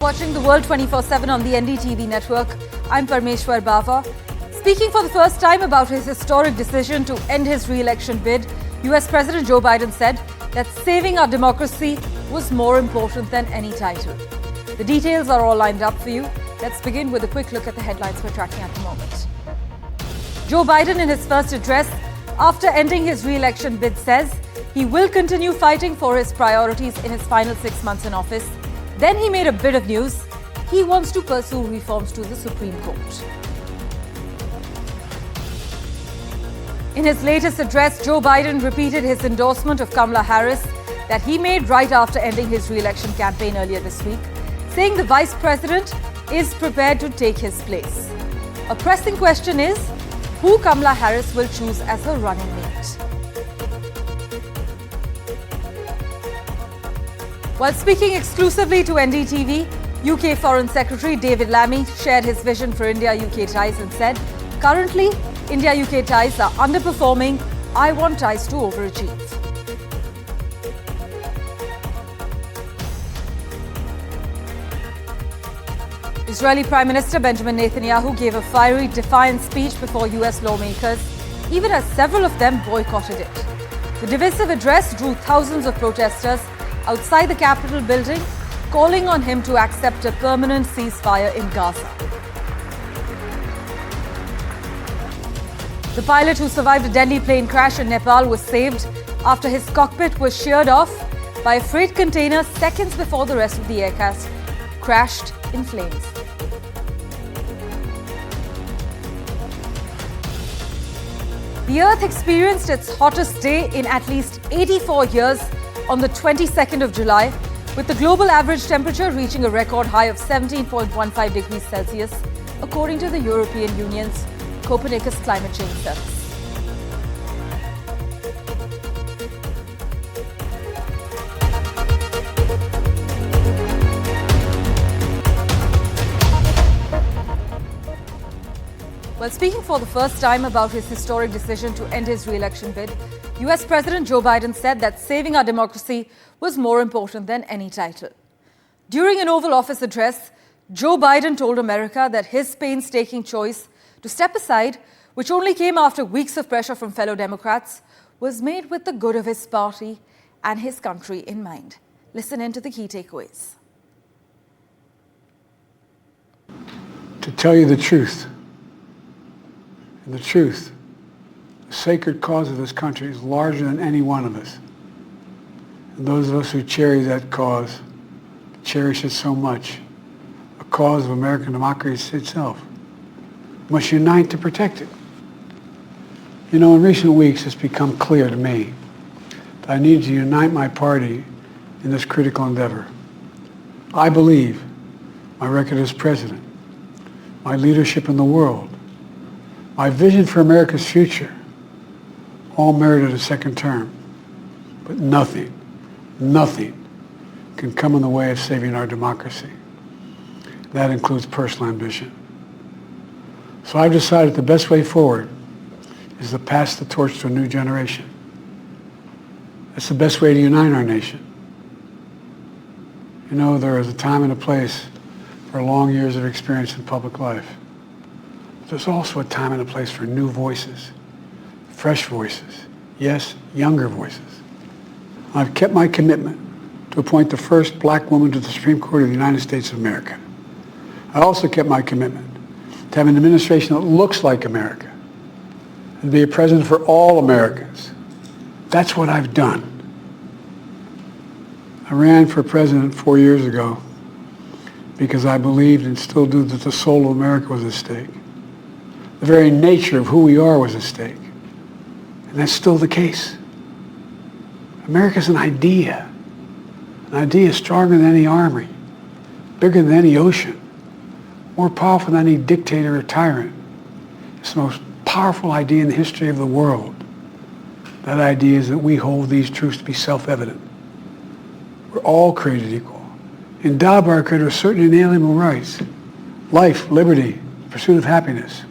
Watching the world 24/7 on the NDTV network, I'm Parmeshwar Bawa. Speaking for the first time about his historic decision to end his re-election bid, US President Joe Biden said that saving our democracy was more important than any title. The details are all lined up for you. Let's begin with a quick look at the headlines we're tracking at the moment. Joe Biden, in his first address after ending his re-election bid, says he will continue fighting for his priorities in his final 6 months in office. Then he made a bit of news. He wants to pursue reforms to the Supreme Court. In his latest address, Joe Biden repeated his endorsement of Kamala Harris that he made right after ending his re-election campaign earlier this week, saying the vice president is prepared to take his place. A pressing question is who Kamala Harris will choose as her running mate. While speaking exclusively to NDTV, UK Foreign Secretary David Lammy shared his vision for India-UK ties and said, currently, India-UK ties are underperforming. I want ties to overachieve. Israeli Prime Minister Benjamin Netanyahu gave a fiery, defiant speech before US lawmakers, even as several of them boycotted it. The divisive address drew thousands of protesters outside the Capitol building, calling on him to accept a permanent ceasefire in Gaza. The pilot who survived a deadly plane crash in Nepal was saved after his cockpit was sheared off by a freight container seconds before the rest of the aircraft crashed in flames. The Earth experienced its hottest day in at least 84 years on the 22nd of July, with the global average temperature reaching a record high of 17.15 degrees Celsius, according to the European Union's Copernicus Climate Change Service. While speaking for the first time about his historic decision to end his re-election bid, US President Joe Biden said that saving our democracy was more important than any title. During an Oval Office address, Joe Biden told America that his painstaking choice to step aside, which only came after weeks of pressure from fellow Democrats, was made with the good of his party and his country in mind. Listen in to the key takeaways. To tell you the truth, and the truth, the sacred cause of this country is larger than any one of us. And those of us who cherish that cause, cherish it so much, a cause of American democracy itself, must unite to protect it. You know, in recent weeks, it's become clear to me that I need to unite my party in this critical endeavor. I believe my record as president, my leadership in the world, my vision for America's future, all merited a second term. But nothing can come in the way of saving our democracy. That includes personal ambition. So I've decided the best way forward is to pass the torch to a new generation. That's the best way to unite our nation. You know, there is a time and a place for long years of experience in public life. There's also a time and a place for new voices, fresh voices, yes, younger voices. I've kept my commitment to appoint the first black woman to the Supreme Court of the United States of America. I also kept my commitment to have an administration that looks like America and be a president for all Americans. That's what I've done. I ran for president 4 years ago because I believed and still do that the soul of America was at stake. The very nature of who we are was at stake. And that's still the case. America's an idea. An idea stronger than any army, bigger than any ocean, more powerful than any dictator or tyrant. It's the most powerful idea in the history of the world. That idea is that we hold these truths to be self-evident. We're all created equal, endowed by our Creator with certain inalienable rights: life, liberty, pursuit of happiness.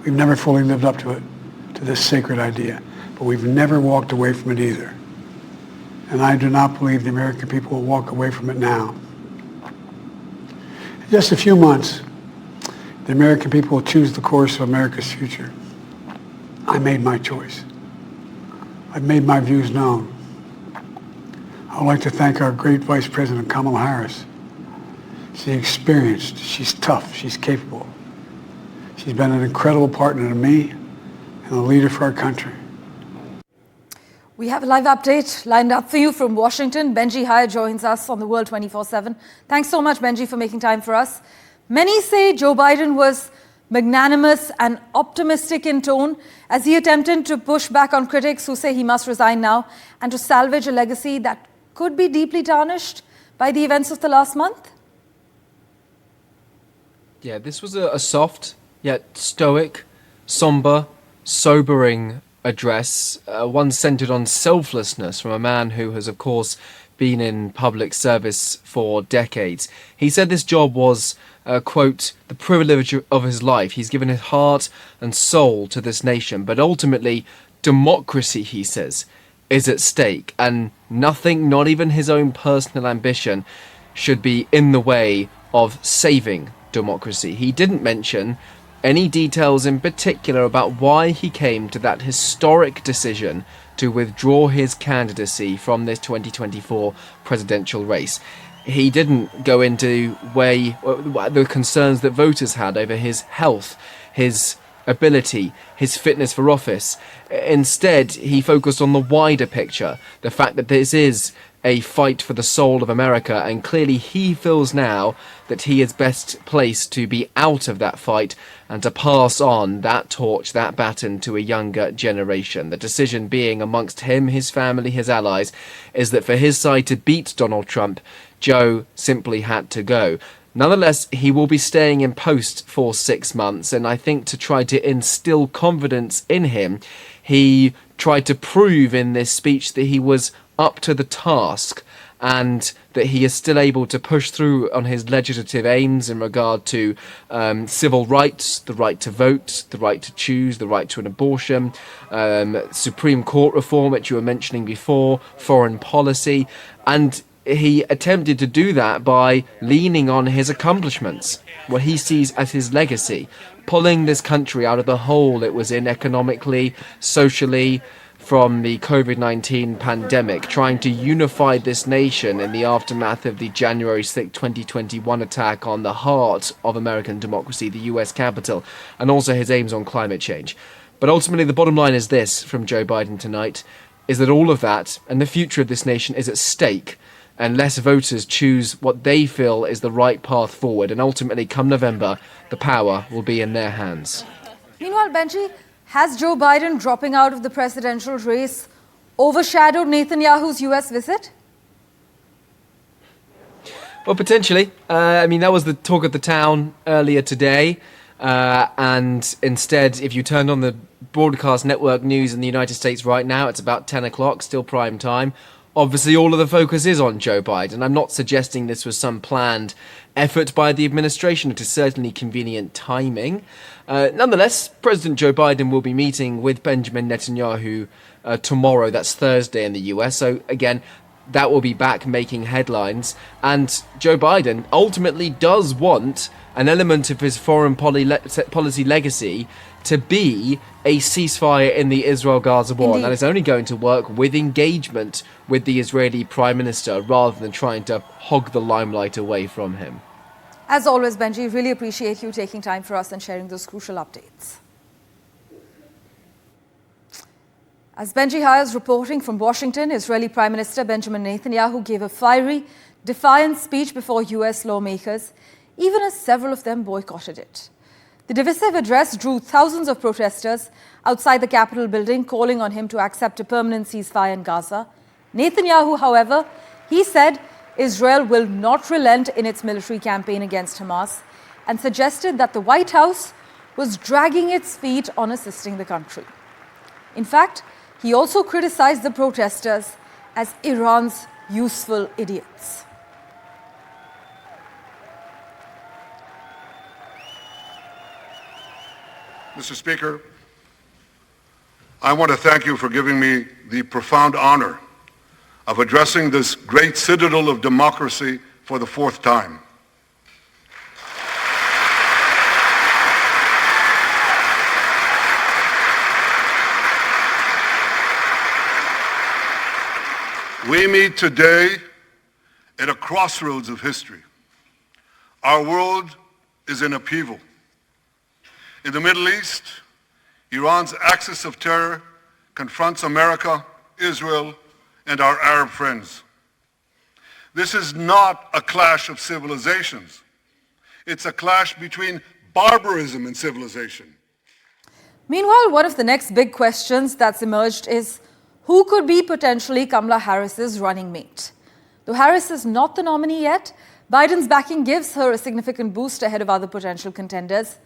We've never fully lived up to it, to this sacred idea, but we've never walked away from it either. And I do not believe the American people will walk away from it now. just a few months, the American people will choose the course of America's future. I made my choice. I've made my views known. I would like to thank our great Vice President Kamala Harris. She's experienced, she's tough, she's capable. She's been an incredible partner to me and a leader for our country. We have a live update lined up for you from Washington. Benji Haya joins us on the World 24/7. Thanks so much, Benji, for making time for us. Many say Joe Biden was magnanimous and optimistic in tone as he attempted to push back on critics who say he must resign now and to salvage a legacy that could be deeply tarnished by the events of the last month. Yeah, this was a soft, yet stoic, somber, sobering address, one centered on selflessness from a man who has, of course, been in public service for decades. He said this job was, quote, the privilege of his life. He's given his heart and soul to this nation, but ultimately, democracy, he says, is at stake, and nothing, not even his own personal ambition, should be in the way of saving democracy. He didn't mention any details in particular about why he came to that historic decision to withdraw his candidacy from this 2024 presidential race. He didn't go into the concerns that voters had over his health, his ability, his fitness for office. Instead, he focused on the wider picture, the fact that this is a fight for the soul of America, and clearly he feels now that he is best placed to be out of that fight and to pass on that torch, that baton, to a younger generation. The decision being amongst him, his family, his allies, is that for his side to beat Donald Trump, Joe simply had to go. Nonetheless, he will be staying in post for 6 months, and I think to try to instill confidence in him, he tried to prove in this speech that he was up to the task and that he is still able to push through on his legislative aims in regard to civil rights, the right to vote, the right to choose, the right to an abortion, Supreme Court reform, which you were mentioning before, foreign policy, and he attempted to do that by leaning on his accomplishments, what he sees as his legacy, pulling this country out of the hole it was in economically, socially, from the COVID-19 pandemic, trying to unify this nation in the aftermath of the January 6, 2021 attack on the heart of American democracy, the US Capitol, and also his aims on climate change. But ultimately, the bottom line is this from Joe Biden tonight, is that all of that and the future of this nation is at stake unless voters choose what they feel is the right path forward. And ultimately, come November, the power will be in their hands. Meanwhile, Benji, has Joe Biden dropping out of the presidential race overshadowed Netanyahu's US visit? Well, potentially. That was the talk of the town earlier today. And instead, if you turned on the broadcast network news in the United States right now, it's about 10 o'clock, still prime time. Obviously, all of the focus is on Joe Biden. I'm not suggesting this was some planned effort by the administration. It is certainly convenient timing. Nonetheless, President Joe Biden will be meeting with Benjamin Netanyahu tomorrow. That's Thursday in the US. So again, that will be back making headlines. And Joe Biden ultimately does want an element of his foreign policy legacy to be a ceasefire in the Israel-Gaza war. Indeed. And that is only going to work with engagement with the Israeli Prime Minister rather than trying to hog the limelight away from him. As always, Benji, really appreciate you taking time for us and sharing those crucial updates. As Benji Haya is reporting from Washington, Israeli Prime Minister Benjamin Netanyahu gave a fiery, defiant speech before US lawmakers, even as several of them boycotted it. The divisive address drew thousands of protesters outside the Capitol building, calling on him to accept a permanent ceasefire in Gaza. Netanyahu, however, he said Israel will not relent in its military campaign against Hamas and suggested that the White House was dragging its feet on assisting the country. In fact, he also criticized the protesters as Iran's useful idiots. Mr. Speaker, I want to thank you for giving me the profound honor of addressing this great citadel of democracy for the fourth time. We meet today at a crossroads of history. Our world is in upheaval. In the Middle East, Iran's axis of terror confronts America, Israel, and our Arab friends. This is not a clash of civilizations. It's a clash between barbarism and civilization. Meanwhile, one of the next big questions that's emerged is who could be potentially Kamala Harris's running mate? Though Harris is not the nominee yet, Biden's backing gives her a significant boost ahead of other potential contenders,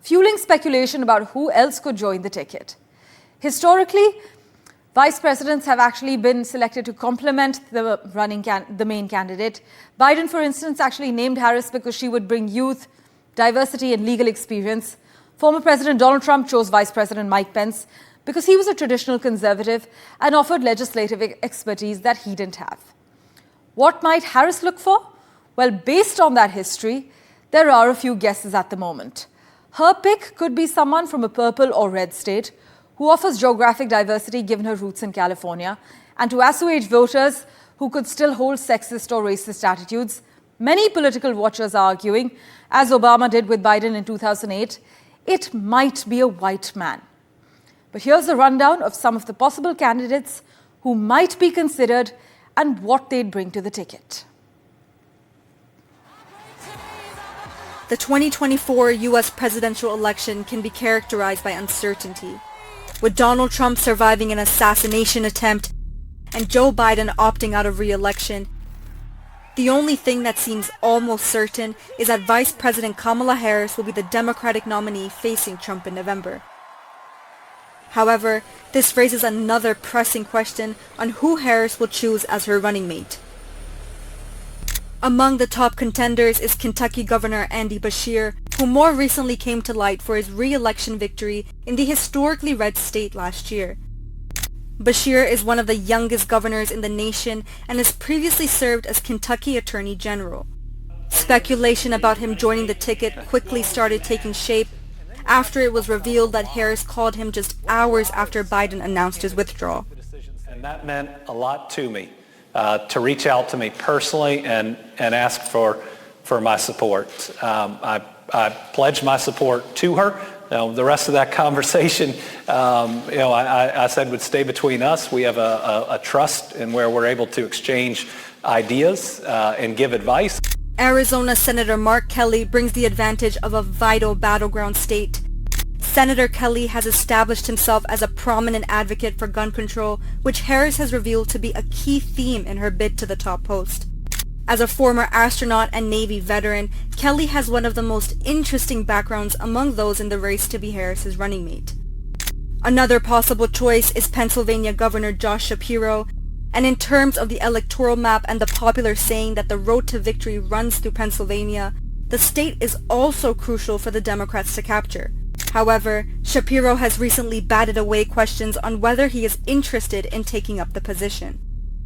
fueling speculation about who else could join the ticket. Historically, vice presidents have actually been selected to complement the main candidate. Biden, for instance, actually named Harris because she would bring youth, diversity, and legal experience. Former President Donald Trump chose Vice President Mike Pence because he was a traditional conservative and offered legislative expertise that he didn't have. What might Harris look for? Well, based on that history, there are a few guesses at the moment. Her pick could be someone from a purple or red state who offers geographic diversity given her roots in California, and to assuage voters who could still hold sexist or racist attitudes. Many political watchers are arguing, as Obama did with Biden in 2008, it might be a white man. But here's a rundown of some of the possible candidates who might be considered and what they'd bring to the ticket. The 2024 U.S. presidential election can be characterized by uncertainty, with Donald Trump surviving an assassination attempt and Joe Biden opting out of re-election. The only thing that seems almost certain is that Vice President Kamala Harris will be the Democratic nominee facing Trump in November. However, this raises another pressing question on who Harris will choose as her running mate. Among the top contenders is Kentucky Governor Andy Beshear, who more recently came to light for his re-election victory in the historically red state last year. Beshear is one of the youngest governors in the nation and has previously served as Kentucky Attorney General. Speculation about him joining the ticket quickly started taking shape after it was revealed that Harris called him just hours after Biden announced his withdrawal. And that meant a lot to me, to reach out to me personally and ask for my support. I pledged my support to her. Now, the rest of that conversation, I said would stay between us. We have a trust in where we're able to exchange ideas and give advice. Arizona Senator Mark Kelly brings the advantage of a vital battleground state. Senator Kelly has established himself as a prominent advocate for gun control, which Harris has revealed to be a key theme in her bid to the top post. As a former astronaut and Navy veteran, Kelly has one of the most interesting backgrounds among those in the race to be Harris's running mate. Another possible choice is Pennsylvania Governor Josh Shapiro, and in terms of the electoral map and the popular saying that the road to victory runs through Pennsylvania, the state is also crucial for the Democrats to capture. However, Shapiro has recently batted away questions on whether he is interested in taking up the position.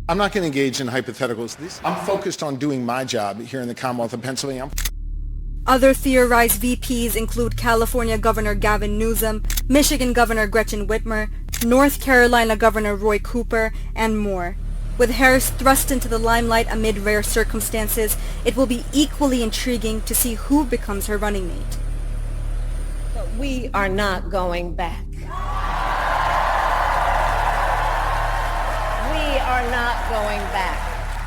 I'm not going to engage in hypotheticals. I'm focused on doing my job here in the Commonwealth of Pennsylvania. Other theorized VPs include California Governor Gavin Newsom, Michigan Governor Gretchen Whitmer, North Carolina Governor Roy Cooper, and more. With Harris thrust into the limelight amid rare circumstances, it will be equally intriguing to see who becomes her running mate. But we are not going back. We are not going back.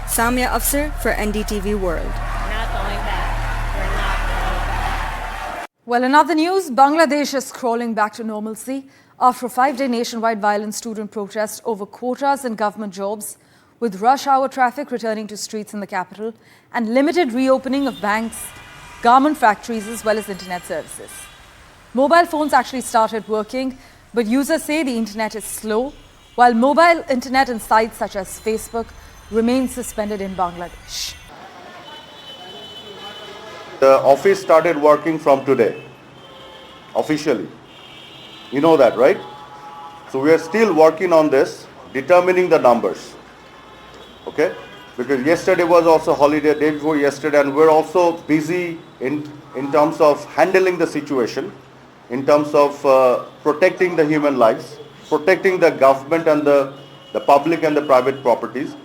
Samia Afsar for NDTV World. Not going back. We're not going back. Well, in other news, Bangladesh is crawling back to normalcy after a 5-day nationwide violent student protest over quotas in government jobs, with rush hour traffic returning to streets in the capital and limited reopening of banks, garment factories, as well as internet services. Mobile phones actually started working, but users say the internet is slow, while mobile internet and sites such as Facebook remain suspended in Bangladesh. The office started working from today, officially. You know that, right? So we are still working on this, determining the numbers. Okay? Because yesterday was also holiday, day before yesterday, and we're also busy in terms of handling the situation, in terms of protecting the human lives, protecting the government and the public and the private properties.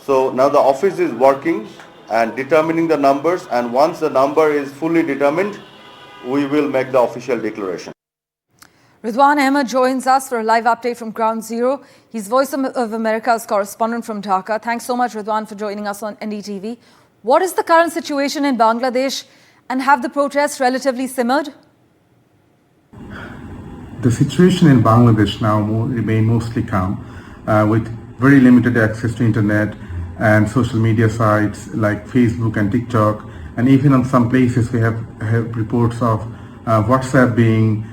So now the office is working and determining the numbers, and once the number is fully determined, we will make the official declaration. Ridwan Ahmed joins us for a live update from Ground Zero. He's Voice of America's correspondent from Dhaka. Thanks so much, Ridwan, for joining us on NDTV. What is the current situation in Bangladesh, and have the protests relatively simmered? The situation in Bangladesh now remain mostly calm, with very limited access to internet and social media sites like Facebook and TikTok, and even in some places we have reports of WhatsApp being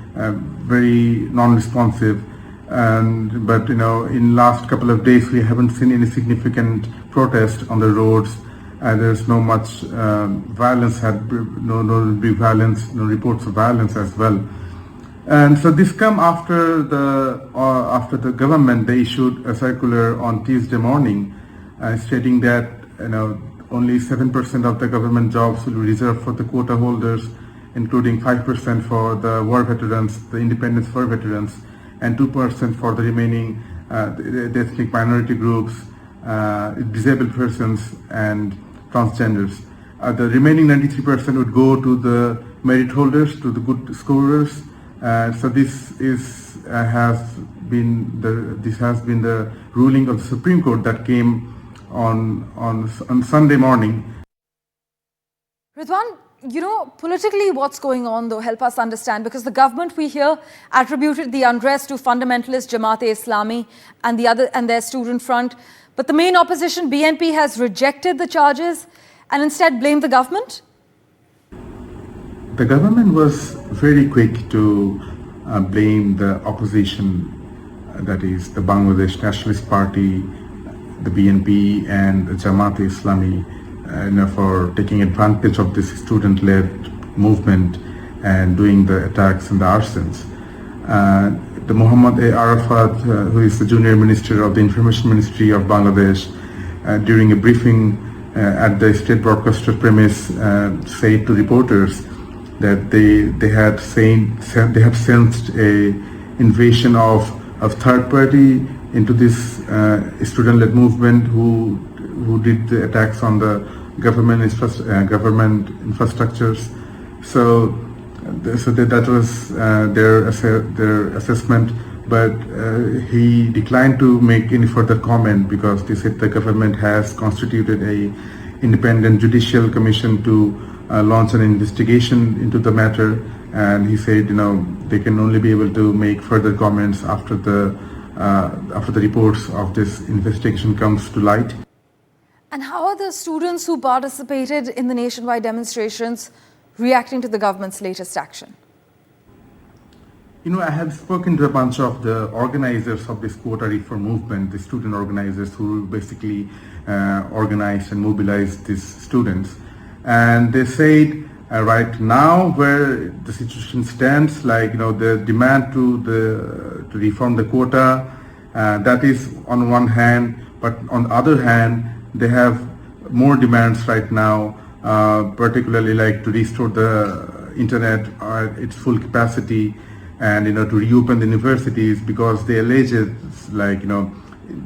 very non-responsive. But in last couple of days we haven't seen any significant protest on the roads. There's no much violence, no reports of violence as well. And so this come after the government, they issued a circular on Tuesday morning stating that only 7% of the government jobs will be reserved for the quota holders, including 5% for the war veterans, the independence war veterans, and 2% for the remaining the ethnic minority groups, disabled persons, and transgenders. The remaining 93% would go to the merit holders, to the good scorers. So this has been the ruling of the Supreme Court that came on Sunday morning. Ridwan, politically what's going on though, help us understand, because the government, we hear, attributed the unrest to fundamentalist Jamaat-e-Islami and their student front. But the main opposition, BNP, has rejected the charges and instead blamed the government? The government was very quick to blame the opposition, that is the Bangladesh Nationalist Party, the BNP and the Jamaat-e-Islami, for taking advantage of this student-led movement and doing the attacks and the arsons. The Muhammad A. Arafat, who is the junior minister of the Information Ministry of Bangladesh, during a briefing at the state broadcaster premise, said to reporters that they had sensed a invasion of third party into this student-led movement who did the attacks on the government infrastructures. So that was their assessment, but he declined to make any further comment because they said the government has constituted a independent judicial commission to launch an investigation into the matter, and he said they can only be able to make further comments after the reports of this investigation comes to light. And how are the students who participated in the nationwide demonstrations reacting to the government's latest action? I have spoken to a bunch of the organizers of this quota reform movement, the student organizers who basically organized and mobilized these students. And they said right now where the situation stands, the demand to reform the quota, that is on one hand, but on the other hand, they have more demands right now, particularly to restore the internet at its full capacity, and to reopen the universities, because they allege it's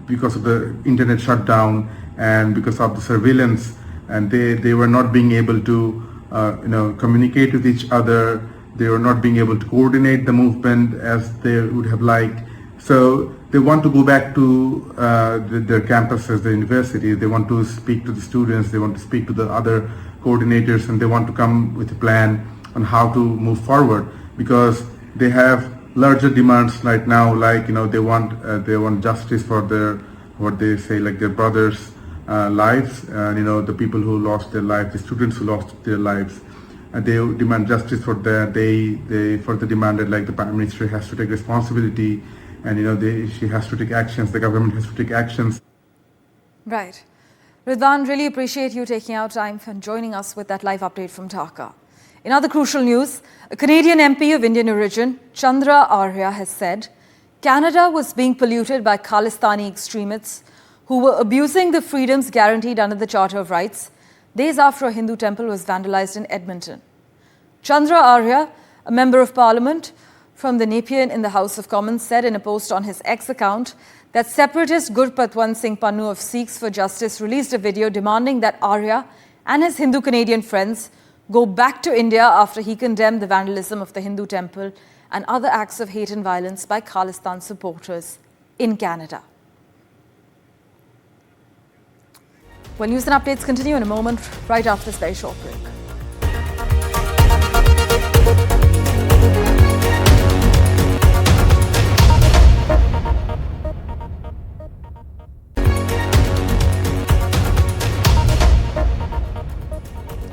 because of the internet shutdown and because of the surveillance, and they were not being able to communicate with each other. They were not being able to coordinate the movement as they would have liked. So they want to go back to their campuses, the universities. They want to speak to the students. They want to speak to the other coordinators, and they want to come with a plan on how to move forward, because they have larger demands right now. They want justice for their their brothers' lives. The people who lost their lives, the students who lost their lives. They demand justice for that. They further demanded the Prime Minister has to take responsibility, and she has to take actions. The government has to take actions. Right. Ridwan, really appreciate you taking out time and joining us with that live update from Dhaka. In other crucial news, a Canadian MP of Indian origin, Chandra Arya, has said Canada was being polluted by Khalistani extremists who were abusing the freedoms guaranteed under the Charter of Rights days after a Hindu temple was vandalized in Edmonton. Chandra Arya, a member of parliament from the Nepean in the House of Commons, said in a post on his X account that separatist Gurpatwant Singh Pannu of Sikhs for Justice released a video demanding that Arya and his Hindu-Canadian friends go back to India after he condemned the vandalism of the Hindu temple and other acts of hate and violence by Khalistan supporters in Canada. Well, news and updates continue in a moment, right after this very short break.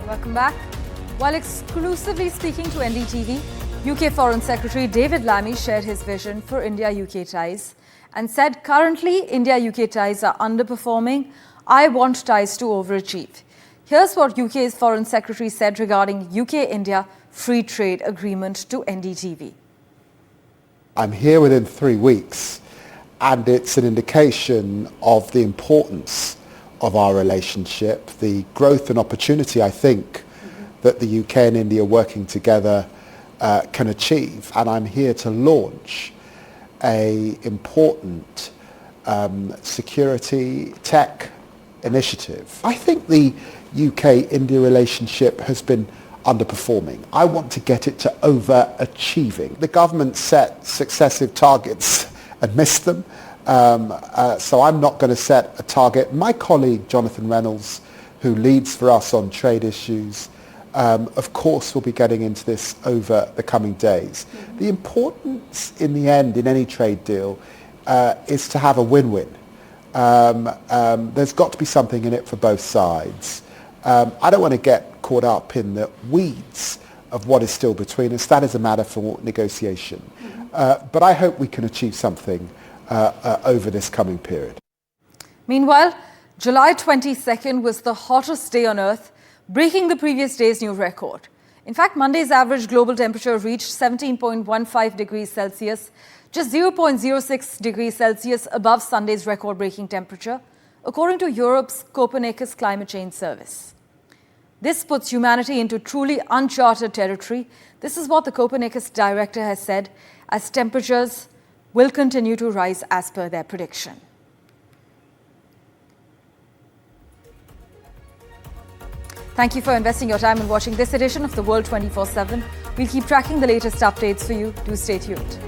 Welcome back. While exclusively speaking to NDTV, UK Foreign Secretary David Lammy shared his vision for India-UK ties and said currently India-UK ties are underperforming. I want ties to overachieve. Here's what UK's Foreign Secretary said regarding UK-India free trade agreement to NDTV. I'm here within 3 weeks, and it's an indication of the importance of our relationship, the growth and opportunity, I think, that the UK and India working together can achieve. And I'm here to launch an important security tech initiative. I think the UK-India relationship has been underperforming. I want to get it to overachieving. The government set successive targets and missed them. So I'm not going to set a target. My colleague, Jonathan Reynolds, who leads for us on trade issues, of course will be getting into this over the coming days. The importance in the end in any trade deal is to have a win-win. There's got to be something in it for both sides. I don't want to get caught up in the weeds of what is still between us. That is a matter for negotiation. But I hope we can achieve something over this coming period. Meanwhile, July 22nd was the hottest day on Earth, breaking the previous day's new record. In fact, Monday's average global temperature reached 17.15 degrees Celsius, just 0.06 degrees Celsius above Sunday's record-breaking temperature, according to Europe's Copernicus climate change service. This puts humanity into truly uncharted territory. This is what the Copernicus director has said, as temperatures will continue to rise as per their prediction. Thank you for investing your time in watching this edition of The World 24/7. We'll keep tracking the latest updates for you. Do stay tuned.